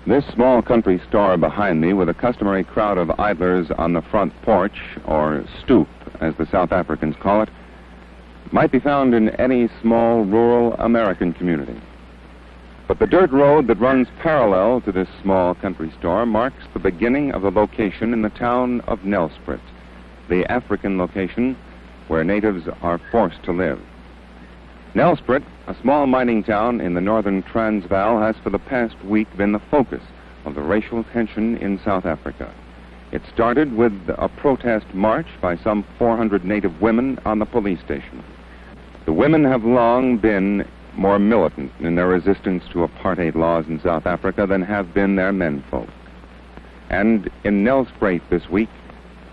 This small country store behind me, with a customary crowd of idlers on the front porch, or stoop, as the South Africans call it, might be found in any small rural American community. But the dirt road that runs parallel to this small country store marks the beginning of the location in the town of Nelspruit, the African location where natives are forced to live. Nelspruit, a small mining town in the northern Transvaal, has for the past week been the focus of the racial tension in South Africa. It started with a protest march by some 400 native women on the police station. The women have long been more militant in their resistance to apartheid laws in South Africa than have been their menfolk. And in Nelspruit this week,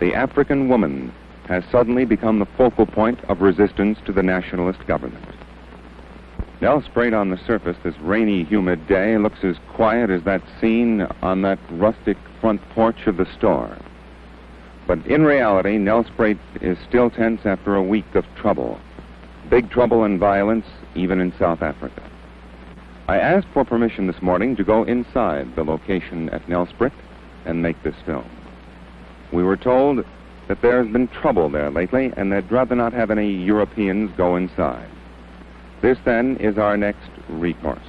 the African woman has suddenly become the focal point of resistance to the nationalist government. Nelspruit on the surface this rainy, humid day looks as quiet as that scene on that rustic front porch of the store. But in reality, Nelspruit is still tense after a week of trouble. Big trouble and violence, even in South Africa. I asked for permission this morning to go inside the location at Nelspruit and make this film. We were told that there's been trouble there lately, and they'd rather not have any Europeans go inside. This, then, is our next recourse.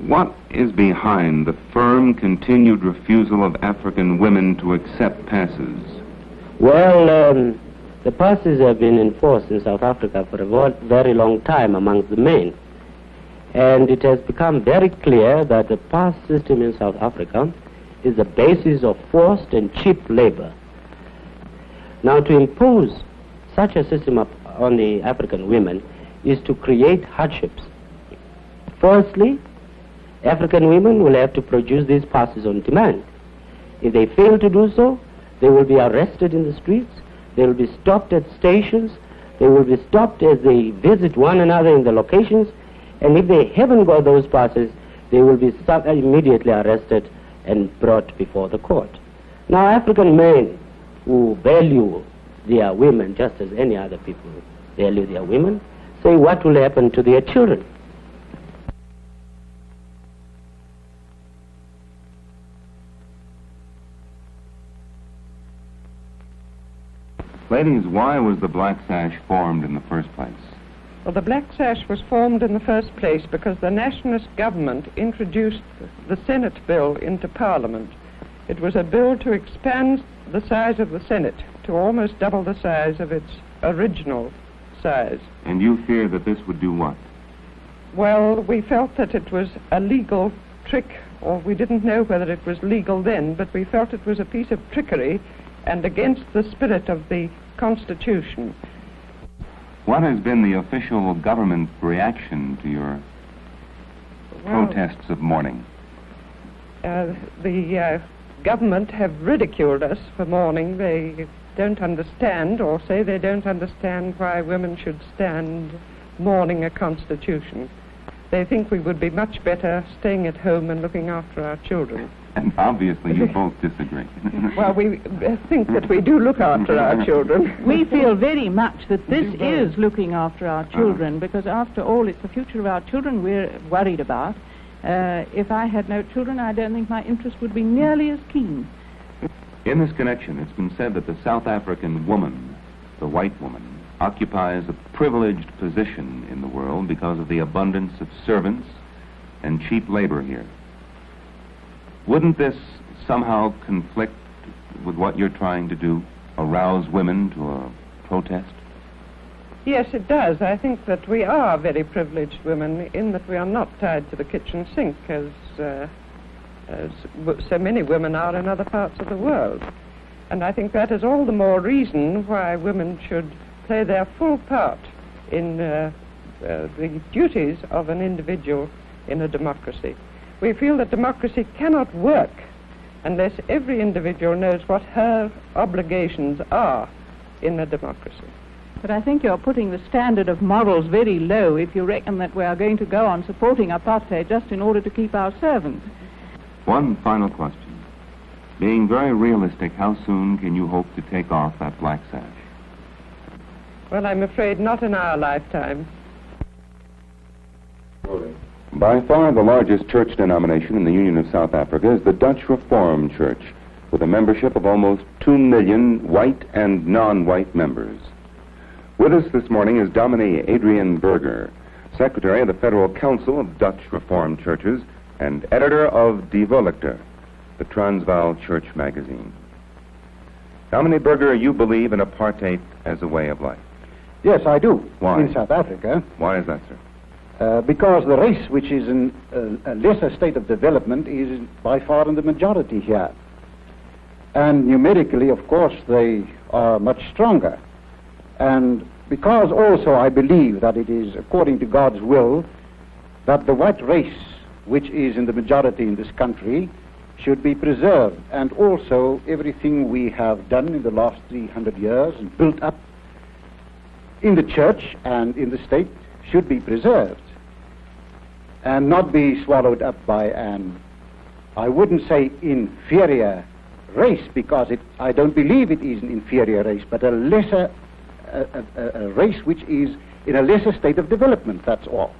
What is behind the firm, continued refusal of African women to accept passes? Well, the passes have been enforced in South Africa for a very long time amongst the men. And it has become very clear that the pass system in South Africa is the basis of forced and cheap labor. Now, to impose such a system on the African women is to create hardships. Firstly, African women will have to produce these passes on demand. If they fail to do so, they will be arrested in the streets, they will be stopped at stations, they will be stopped as they visit one another in the locations, and if they haven't got those passes, they will be immediately arrested and brought before the court. Now, African men who value their women just as any other people value their women, say what will happen to their children. Ladies, why was the Black Sash formed in the first place? Well, the Black Sash was formed in the first place because the nationalist government introduced the Senate bill into Parliament. It was a bill to expand the size of the Senate to almost double the size of its original size. And you fear that this would do what? Well, we felt that it was a legal trick, or we didn't know whether it was legal then, but we felt it was a piece of trickery and against the spirit of the Constitution. What has been the official government reaction to your protests of mourning? The government have ridiculed us for mourning. They don't understand, or say they don't understand, why women should stand mourning a constitution. They think we would be much better staying at home and looking after our children. And obviously you both disagree. Well, we think that we do look after our children. We feel very much that this is looking after our children, because after all, it's the future of our children we're worried about. If I had no children, I don't think my interest would be nearly as keen. In this connection, it's been said that the South African woman, the white woman, occupies a privileged position in the world because of the abundance of servants and cheap labor here. Wouldn't this somehow conflict with what you're trying to do, arouse women to a protest? Yes, it does. I think that we are very privileged women in that we are not tied to the kitchen sink as so many women are in other parts of the world. And I think that is all the more reason why women should play their full part in the duties of an individual in a democracy. We feel that democracy cannot work unless every individual knows what her obligations are in a democracy. But I think you're putting the standard of morals very low if you reckon that we are going to go on supporting apartheid just in order to keep our servants. One final question. Being very realistic, how soon can you hope to take off that black sash? Well, I'm afraid not in our lifetime. By far the largest church denomination in the Union of South Africa is the Dutch Reformed Church, with a membership of almost 2 million white and non-white members. With us this morning is Dominee Adrian Berger, Secretary of the Federal Council of Dutch Reformed Churches and editor of Die Volkte, the Transvaal Church magazine. Dominee Berger, you believe in apartheid as a way of life? Yes, I do. Why? In South Africa. Why is that, sir? Because the race which is in a lesser state of development is by far in the majority here. And numerically, of course, they are much stronger. And because also I believe that it is according to God's will that the white race, which is in the majority in this country, should be preserved. And also everything we have done in the last 300 years and built up in the church and in the state should be preserved and not be swallowed up by an, I wouldn't say inferior race, because I don't believe it is an inferior race, but a lesser a race which is in a lesser state of development, that's all.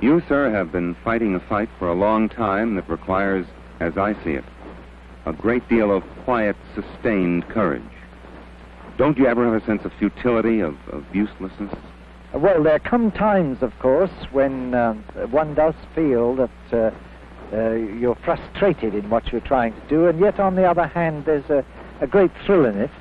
You, sir, have been fighting a fight for a long time that requires, as I see it, a great deal of quiet, sustained courage. Don't you ever have a sense of futility, of uselessness? Well, there come times, of course, when one does feel that you're frustrated in what you're trying to do, and yet, on the other hand, there's a great thrill in it.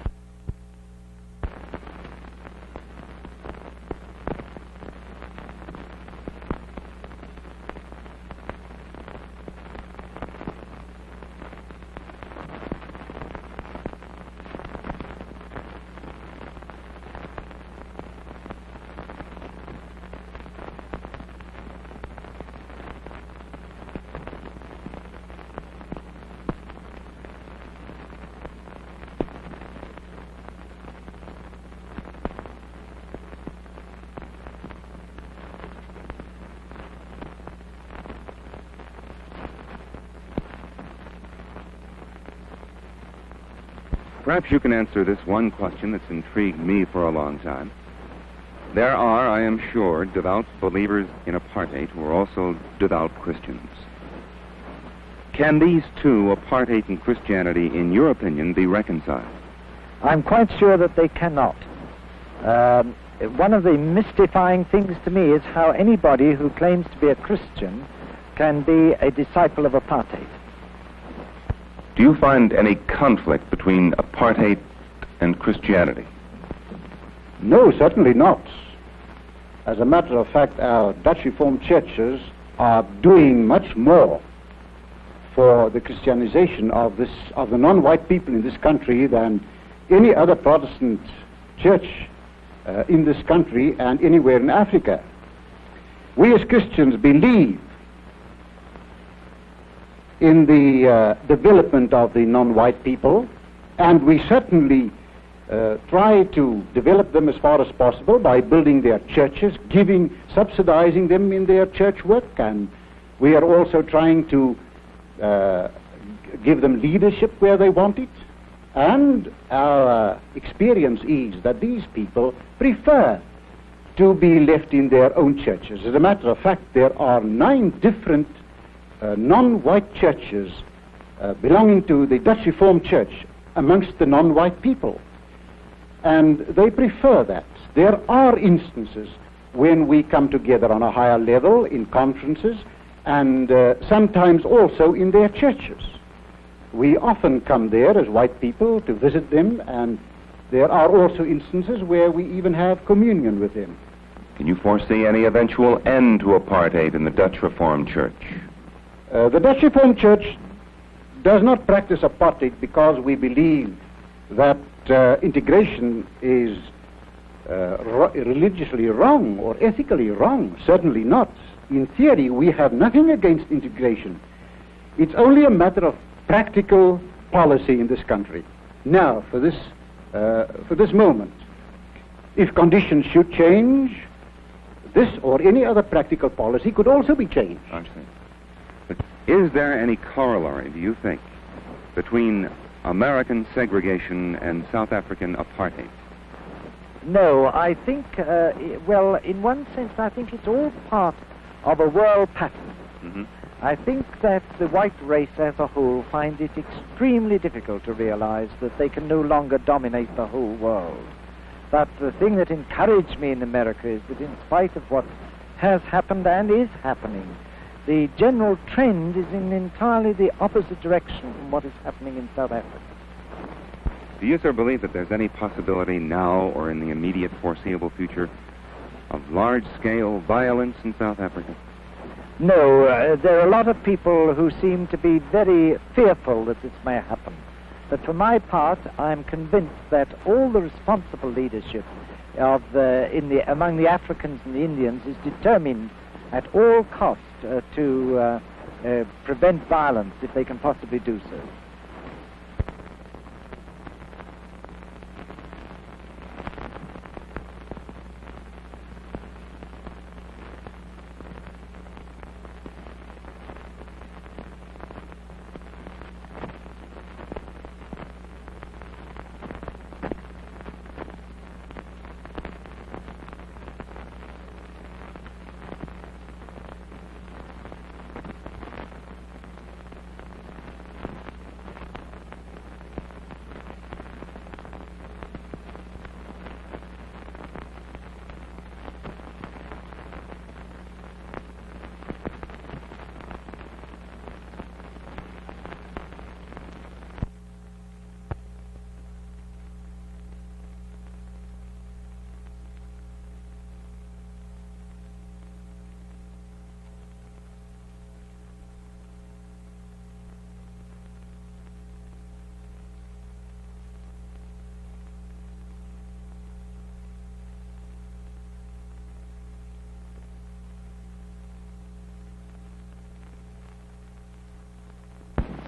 Perhaps you can answer this one question that's intrigued me for a long time. There are, I am sure, devout believers in apartheid who are also devout Christians. Can these two, apartheid and Christianity, in your opinion, be reconciled? I'm quite sure that they cannot. One of the mystifying things to me is how anybody who claims to be a Christian can be a disciple of apartheid. Do you find any conflict between apartheid and Christianity? No, certainly not. As a matter of fact, our Dutch Reformed churches are doing much more for the Christianization of the non-white people in this country than any other Protestant church in this country and anywhere in Africa. We as Christians believe in the development of the non-white people, and we certainly try to develop them as far as possible by building their churches, subsidizing them in their church work, and we are also trying to give them leadership where they want it. And our experience is that these people prefer to be left in their own churches. As a matter of fact, there are 9 different non-white churches belonging to the Dutch Reformed Church amongst the non-white people. And they prefer that. There are instances when we come together on a higher level in conferences and sometimes also in their churches. We often come there as white people to visit them, and there are also instances where we even have communion with them. Can you foresee any eventual end to apartheid in the Dutch Reformed Church? The Dutch Reformed Church does not practice apartheid because we believe that integration is religiously wrong or ethically wrong. Certainly not. in theory, we have nothing against integration. It's only a matter of practical policy in this country. Now, for this moment, if conditions should change, this or any other practical policy could also be changed. I see. But is there any corollary, do you think, between American segregation and South African apartheid? No, I think, well, in one sense, I think it's all part of a world pattern. Mm-hmm. I think that the white race as a whole find it extremely difficult to realize that they can no longer dominate the whole world. But the thing that encouraged me in America is that in spite of what has happened and is happening, the general trend is in entirely the opposite direction from what is happening in South Africa. Do you, sir, believe that there's any possibility now or in the immediate foreseeable future of large-scale violence in South Africa? No, there are a lot of people who seem to be very fearful that this may happen. But for my part, I'm convinced that all the responsible leadership among the Africans and the Indians is determined at all costs to prevent violence if they can possibly do so.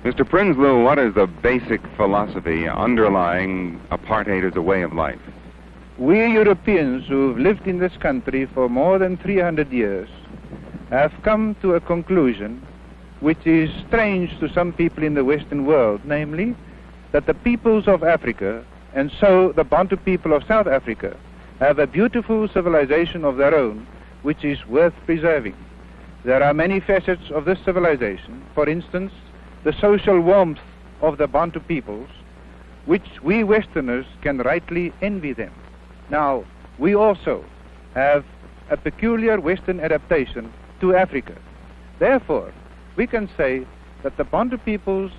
Mr. Prinsloo, what is the basic philosophy underlying apartheid as a way of life? We Europeans who've lived in this country for more than 300 years have come to a conclusion which is strange to some people in the Western world, namely that the peoples of Africa, and so the Bantu people of South Africa, have a beautiful civilization of their own which is worth preserving. There are many facets of this civilization. For instance, the social warmth of the Bantu peoples, which we Westerners can rightly envy them. Now, we also have a peculiar Western adaptation to Africa. Therefore, we can say that the Bantu peoples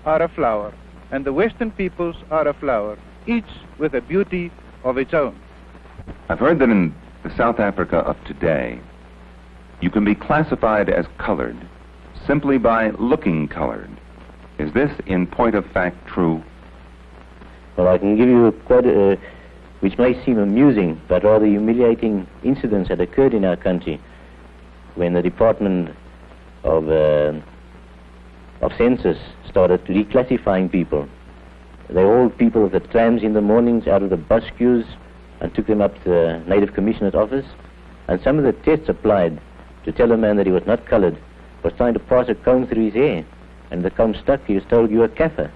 are a flower and the Western peoples are a flower, each with a beauty of its own. I've heard that in the South Africa of today, you can be classified as colored simply by looking colored. Is this, in point of fact, true? Well, I can give you quite a, which may seem amusing, but rather humiliating incidents that occurred in our country when the Department of Census started reclassifying people. They hauled people of the trams in the mornings out of the bus queues and took them up to the Native Commissioner's office, and some of the tests applied to tell a man that he was not colored was trying to pass a comb through his hair, and the comb stuck. He was told, "You're a Kaffir."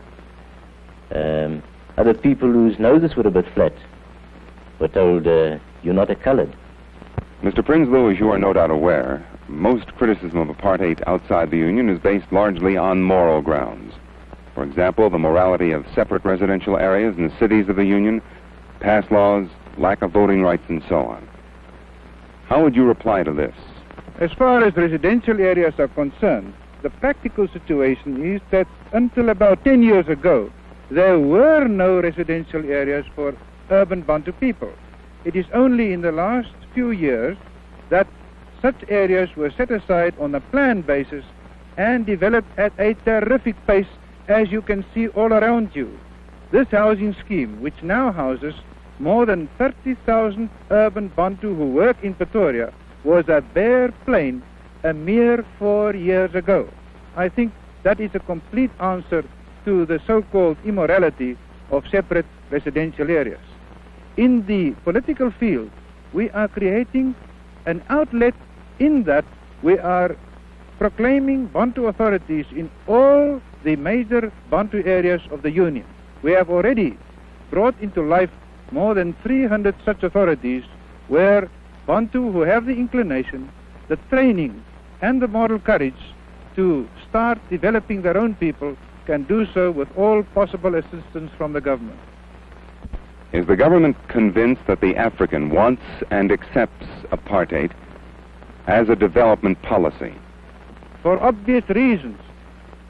Other people whose noses were a bit flat were told, "You're not a colored." Mr. Prinsloo, as you are no doubt aware, most criticism of apartheid outside the Union is based largely on moral grounds. For example, the morality of separate residential areas in the cities of the Union, past laws, lack of voting rights, and so on. How would you reply to this? As far as residential areas are concerned, the practical situation is that until about 10 years ago, there were no residential areas for urban Bantu people. It is only in the last few years that such areas were set aside on a planned basis and developed at a terrific pace, as you can see all around you. This housing scheme, which now houses more than 30,000 urban Bantu who work in Pretoria, was a bare plain a mere 4 years ago. I think that is a complete answer to the so-called immorality of separate residential areas. In the political field, we are creating an outlet in that we are proclaiming Bantu authorities in all the major Bantu areas of the Union. We have already brought into life more than 300 such authorities where Bantu who have the inclination, the training and the moral courage to start developing their own people can do so with all possible assistance from the government. Is the government convinced that the African wants and accepts apartheid as a development policy? For obvious reasons,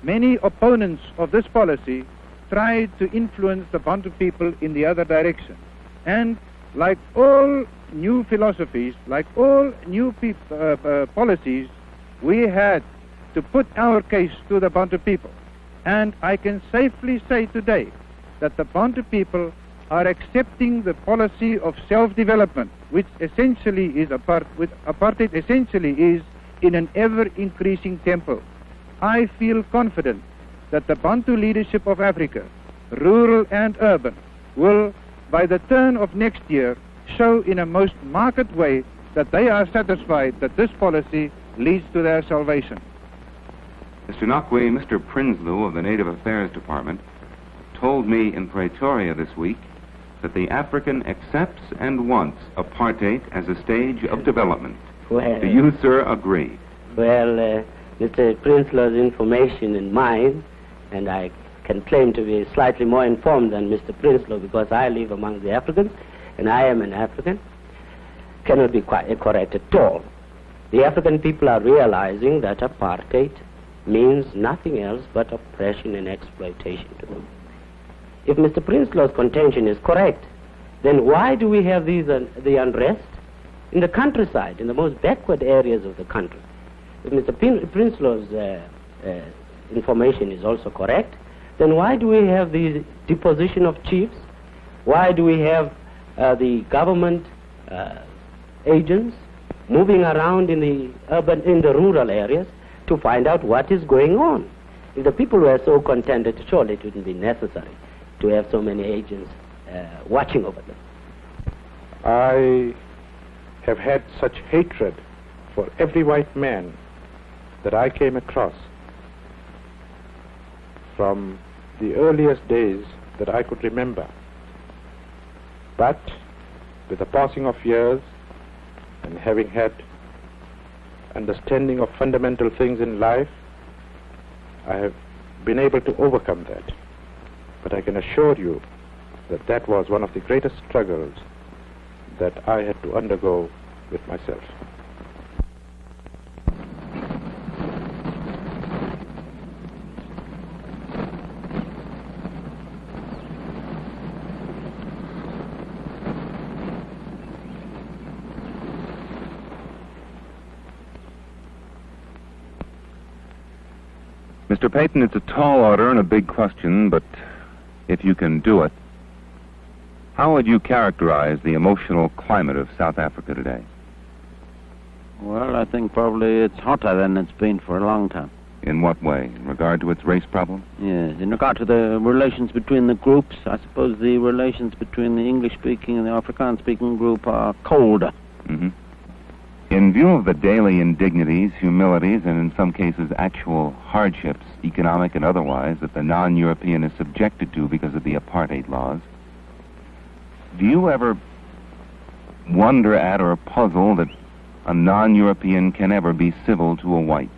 many opponents of this policy tried to influence the Bantu people in the other direction. And like all new philosophies, like all new policies, we had to put our case to the Bantu people. And I can safely say today that the Bantu people are accepting the policy of self-development, which essentially is apartheid essentially is in an ever-increasing tempo. I feel confident that the Bantu leadership of Africa, rural and urban, will, by the turn of next year, show in a most marked way that they are satisfied that this policy leads to their salvation. Mr. Nakwe, Mr. Prinsloo of the Native Affairs Department told me in Pretoria this week that the African accepts and wants apartheid as a stage of development. Well, do you, sir, agree? Well, Mr. Prinsloo's information and mine, and I can claim to be slightly more informed than Mr. Prinsloo because I live among the Africans and I am an African, cannot be quite correct at all. The African people are realizing that apartheid means nothing else but oppression and exploitation to them. If Mr. Prinsloo's contention is correct, then why do we have the unrest in the countryside, in the most backward areas of the country? If Mr. Prinsloo's information is also correct, then why do we have the deposition of chiefs? Why do we have the government agents moving around in the rural areas to find out what is going on? If the people were so contented, surely it wouldn't be necessary to have so many agents watching over them. I have had such hatred for every white man that I came across from the earliest days that I could remember. But with the passing of years and having had understanding of fundamental things in life, I have been able to overcome that. But I can assure you that that was one of the greatest struggles that I had to undergo with myself. Mr. Payton, it's a tall order and a big question, but if you can do it, how would you characterize the emotional climate of South Africa today? Well, I think probably it's hotter than it's been for a long time. In what way? In regard to its race problem? Yes, in regard to the relations between the groups, I suppose the relations between the English-speaking and the Afrikaans-speaking group are colder. Mm-hmm. In view of the daily indignities, humilities, and in some cases actual hardships, economic and otherwise, that the non-European is subjected to because of the apartheid laws, do you ever wonder at or puzzle that a non-European can ever be civil to a white?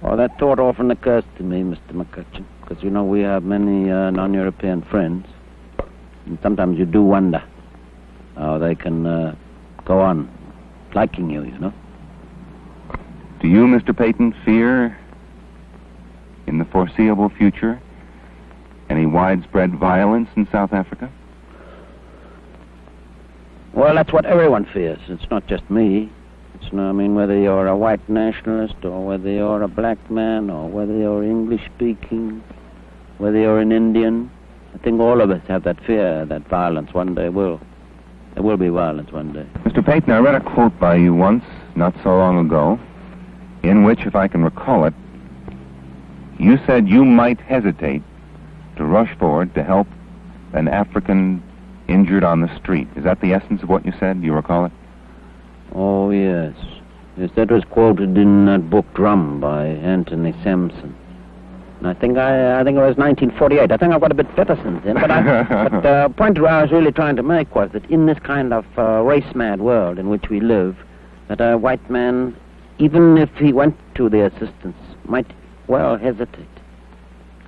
Well, that thought often occurs to me, Mr. McCutcheon, because, you know, we have many non-European friends, and sometimes you do wonder how they can go on liking you, you know. Do you, Mr. Payton, fear in the foreseeable future any widespread violence in South Africa? Well, that's what everyone fears. It's not just me. It's not, I mean, whether you're a white nationalist or whether you're a black man or whether you're English-speaking, whether you're an Indian, I think all of us have that fear that violence one day will. There will be violence one day. Mr. Payton, I read a quote by you once, not so long ago, in which, if I can recall it, you said you might hesitate to rush forward to help an African injured on the street. Is that the essence of what you said? Do you recall it? Oh, yes. Yes, that was quoted in that book Drum by Anthony Sampson. And I think it was 1948. I think I've got a bit better since then. But the point I was really trying to make was that in this kind of race-mad world in which we live, that a white man, even if he went to the assistance, might well hesitate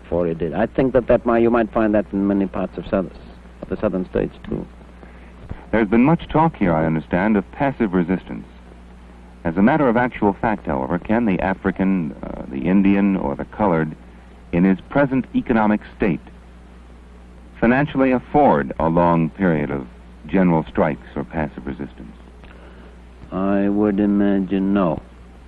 before he did. I think that you might find that in many parts of the southern states, too. There's been much talk here, I understand, of passive resistance. As a matter of actual fact, however, can the African, the Indian, or the colored, in his present economic state, financially afford a long period of general strikes or passive resistance? I would imagine no.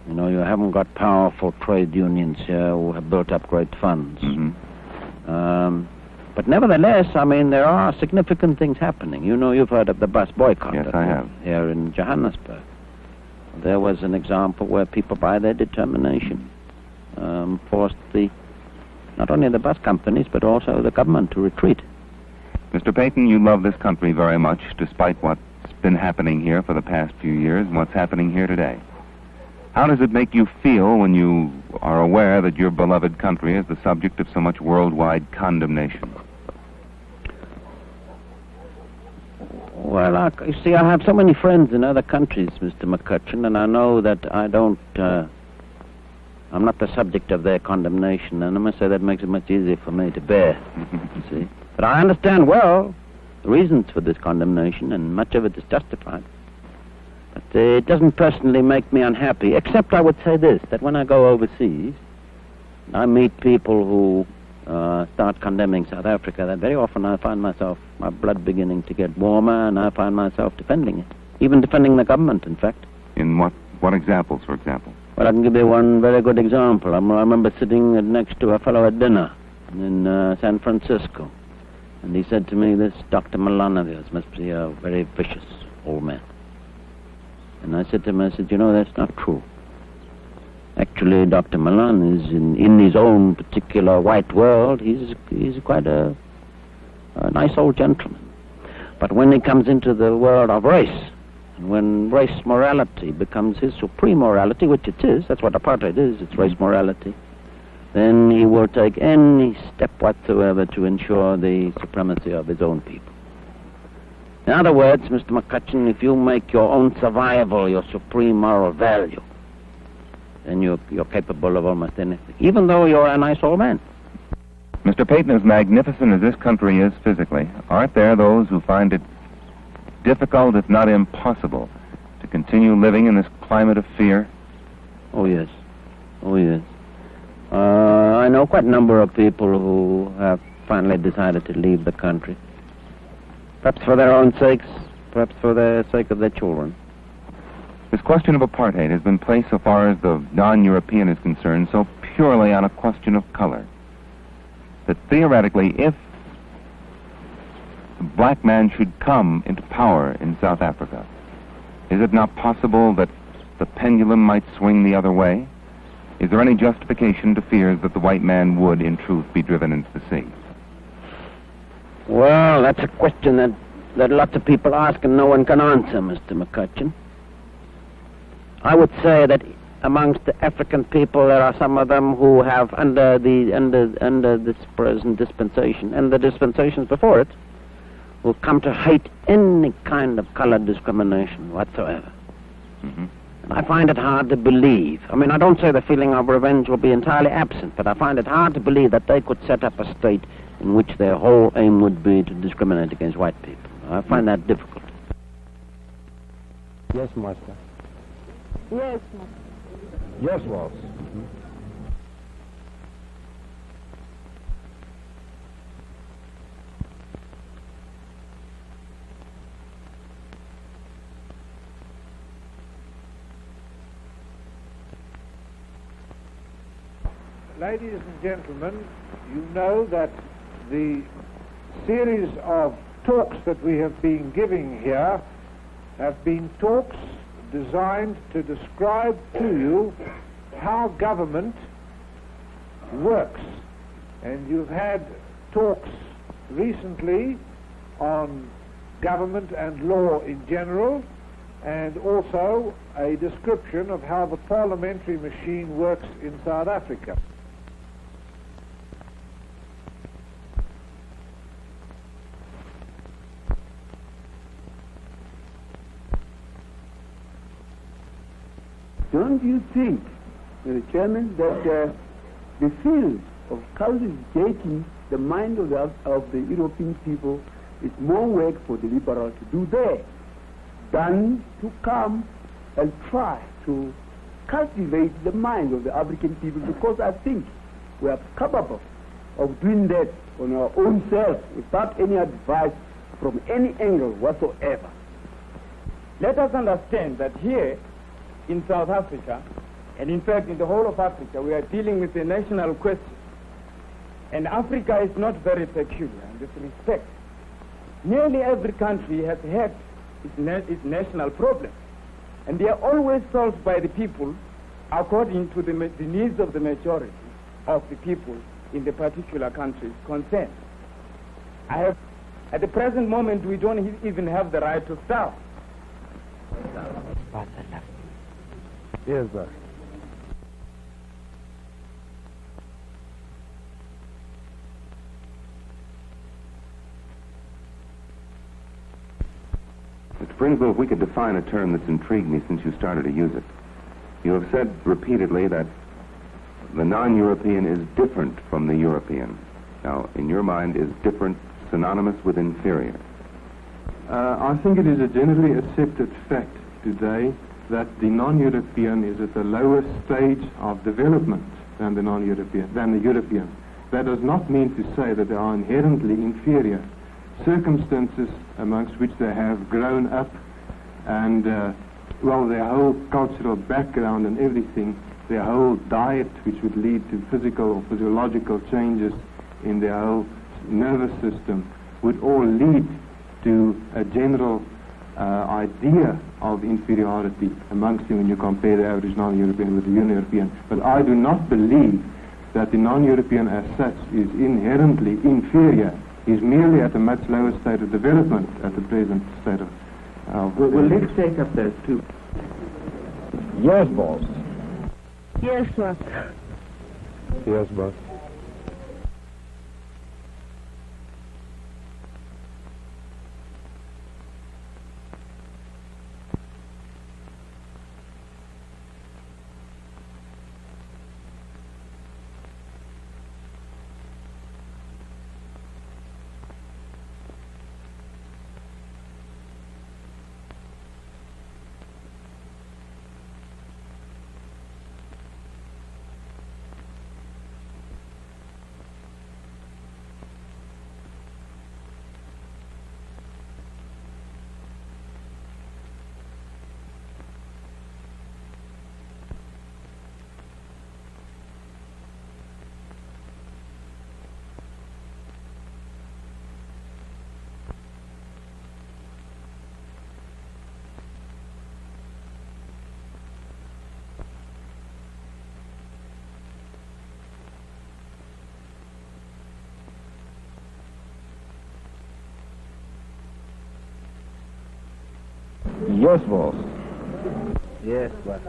You know, you haven't got powerful trade unions here who have built up great funds. Mm-hmm. But nevertheless, I mean, there are significant things happening. You know, you've heard of the bus boycott. Yes, I have. Here in Johannesburg. There was an example where people, by their determination, forced not only the bus companies, but also the government to retreat. Mr. Payton, you love this country very much, despite what's been happening here for the past few years and what's happening here today. How does it make you feel when you are aware that your beloved country is the subject of so much worldwide condemnation? Well, you see, I have so many friends in other countries, Mr. McCutcheon, and I know that I'm not the subject of their condemnation, and I must say that makes it much easier for me to bear, you see. But I understand well the reasons for this condemnation, and much of it is justified. But it doesn't personally make me unhappy, except I would say this, that when I go overseas, I meet people who start condemning South Africa, that very often I find my blood beginning to get warmer, and I find myself defending it. Even defending the government, in fact. In what examples, for example? Well, I can give you one very good example. I remember sitting next to a fellow at dinner in San Francisco, and he said to me, this Dr. Milan of yours must be a very vicious old man. And I said to him, you know, that's not true. Actually, Dr. Milan is in his own particular white world, he's quite a nice old gentleman. But when he comes into the world of race, and when race morality becomes his supreme morality, which it is, that's what apartheid is, it's race morality, then he will take any step whatsoever to ensure the supremacy of his own people. In other words, Mr. McCutcheon, if you make your own survival your supreme moral value, then you're capable of almost anything, even though you're a nice old man. Mr. Payton, as magnificent as this country is physically, aren't there those who find it difficult, if not impossible, to continue living in this climate of fear? Oh, yes. Oh, yes. I know quite a number of people who have finally decided to leave the country. Perhaps for their own sakes, perhaps for the sake of their children. This question of apartheid has been placed, so far as the non-European is concerned, so purely on a question of color, that theoretically, if the black man should come into power in South Africa, is it not possible that the pendulum might swing the other way? Is there any justification to fears that the white man would, in truth, be driven into the sea? Well, that's a question that lots of people ask and no one can answer, Mr. McCutcheon. I would say that amongst the African people, there are some of them who have, under this present dispensation and the dispensations before it, will come to hate any kind of color discrimination whatsoever. Mm-hmm. And I find it hard to believe. I mean, I don't say the feeling of revenge will be entirely absent, but I find it hard to believe that they could set up a state in which their whole aim would be to discriminate against white people. I find that difficult. Yes, Master. Yes, Master. Yes, Waltz. Ladies and gentlemen, you know that the series of talks that we have been giving here have been talks designed to describe to you how government works. And you've had talks recently on government and law in general, and also a description of how the parliamentary machine works in South Africa. Don't you think, Mr. Chairman, that the field of cultivating the mind of the European people is more work for the liberals to do there than to come and try to cultivate the mind of the African people, because I think we are capable of doing that on our own self without any advice from any angle whatsoever. Let us understand that here in South Africa, and in fact in the whole of Africa, we are dealing with a national question. And Africa is not very peculiar in this respect. Nearly every country has had its national problems, and they are always solved by the people according to the needs of the majority of the people in the particular countries concerned. At the present moment, we don't even have the right to starve. Yes, sir. Mr. Brinslow, if we could define a term that's intrigued me since you started to use it. You have said repeatedly that the non-European is different from the European. Now, in your mind, is different synonymous with inferior? I think it is a generally accepted fact today that the non-European is at a lower stage of development than the European. That does not mean to say that they are inherently inferior. Circumstances amongst which they have grown up and, their whole cultural background and everything, their whole diet, which would lead to physical or physiological changes in their whole nervous system, would all lead to a general idea of inferiority amongst them when you compare the average non-European with the European. But I do not believe that the non-European as such is inherently inferior. He's merely at a much lower state of development at the present state of... Well, let's take up those two. Yes, boss. Yes, boss. Yes, boss. Yes, boss. Yes, boss.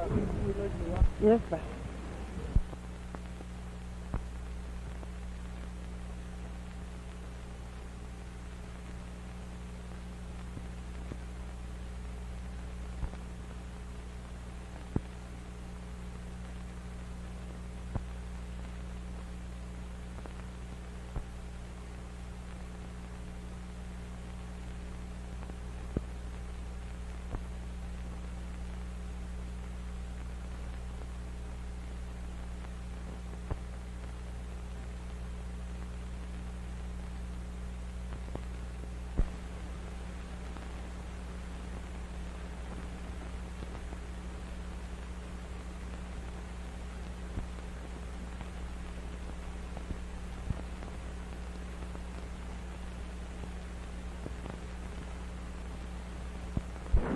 Yes, boss.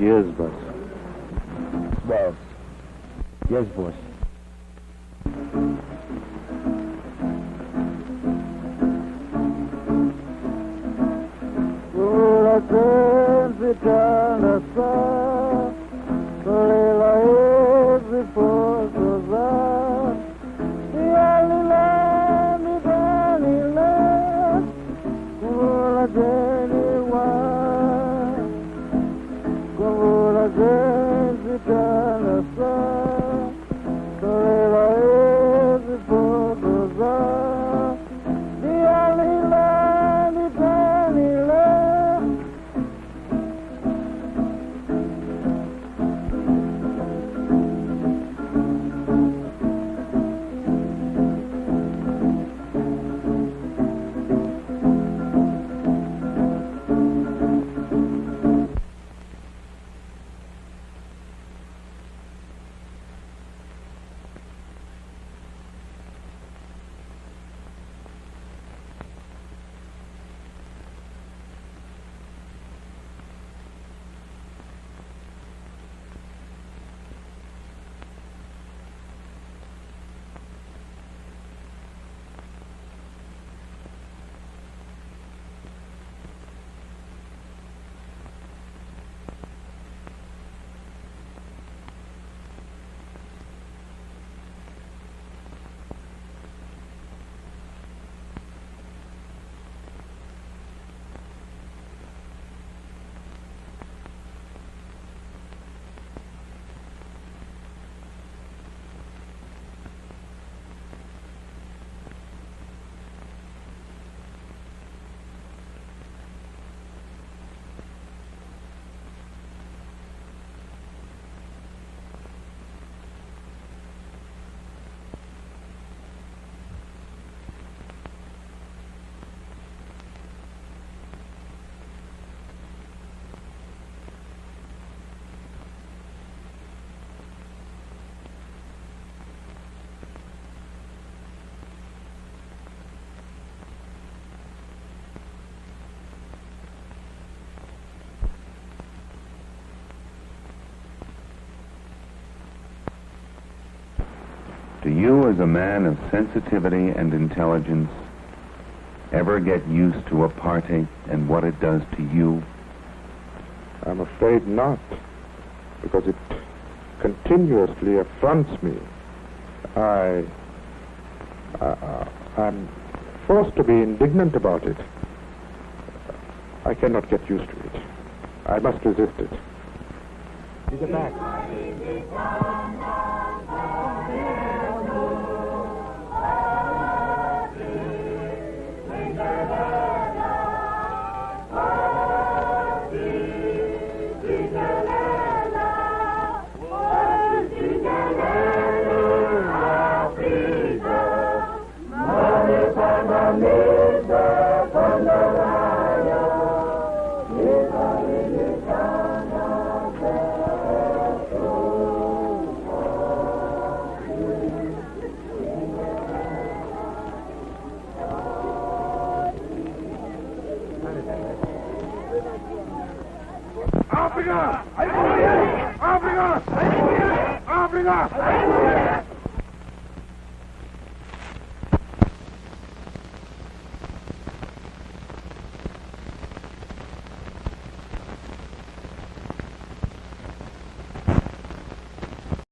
Yes, boss. Boss. Yes, boss. Do you, as a man of sensitivity and intelligence, ever get used to apartheid and what it does to you? I'm afraid not, because it continuously affronts me. I'm forced to be indignant about it. I cannot get used to it. I must resist it. He's back. Africa! Africa! Africa!